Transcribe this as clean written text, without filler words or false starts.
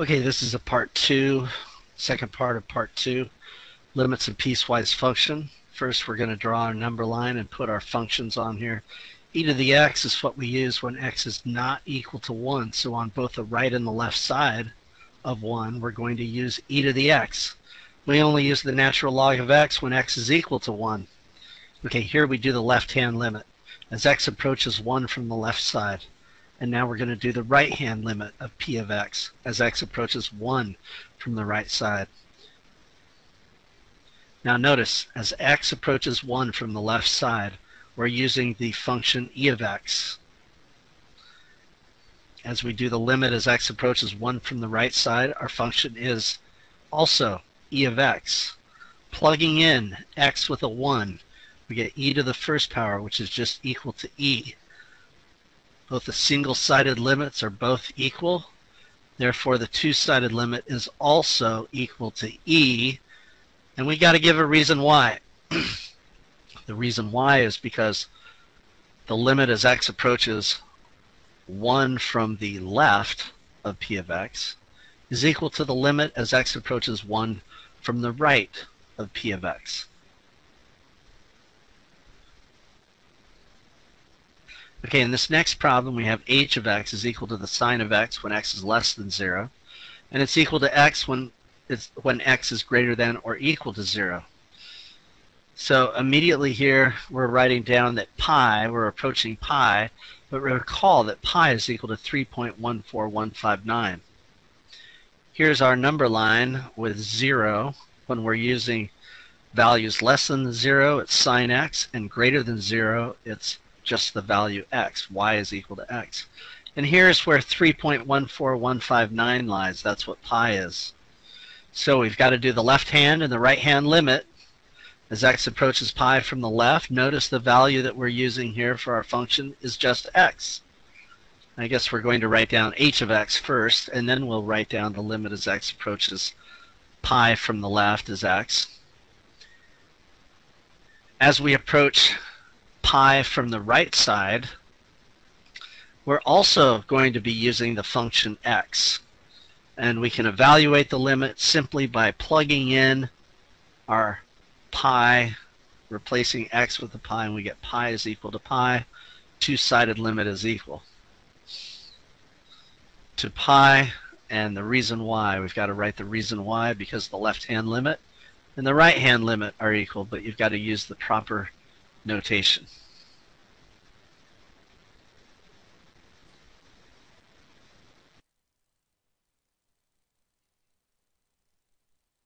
Okay, this is a part two, second part of part two, limits of piecewise function. First, we're going to draw our number line and put our functions on here. E to the x is what we use when x is not equal to 1. So on both the right and the left side of 1, we're going to use e to the x. We only use the natural log of x when x is equal to 1. Okay, here we do the left-hand limit as x approaches 1 from the left side. And now we're going to do the right-hand limit of p of x as x approaches 1 from the right side. Now notice, as x approaches 1 from the left side, we're using the function e of x. As we do the limit as x approaches 1 from the right side, our function is also e of x. Plugging in x with a 1, we get e to the first power, which is just equal to e. Both the single-sided limits are both equal. Therefore, the two-sided limit is also equal to e. And we got to give a reason why. The reason why is because the limit as x approaches 1 from the left of p of x is equal to the limit as x approaches 1 from the right of p of x. Okay, in this next problem, we have h of x is equal to the sine of x when x is less than 0, and it's equal to x when x is greater than or equal to 0. So immediately here, we're writing down that pi, we're approaching pi, but recall that pi is equal to 3.14159. Here's our number line with 0. When we're using values less than 0, it's sine x, and greater than 0, it's just the value x. Y is equal to x. And here's where 3.14159 lies. That's what pi is. So we've got to do the left hand and the right hand limit as x approaches pi from the left. Notice the value that we're using here for our function is just x. I guess we're going to write down h of x first, and then we'll write down the limit as x approaches pi from the left as x. As we approach pi from the right side, we're also going to be using the function x. And we can evaluate the limit simply by plugging in our pi, replacing x with the pi, and we get pi is equal to pi. Two-sided limit is equal to pi, and the reason why, we've got to write the reason why because the left-hand limit and the right-hand limit are equal, but you've got to use the proper notation.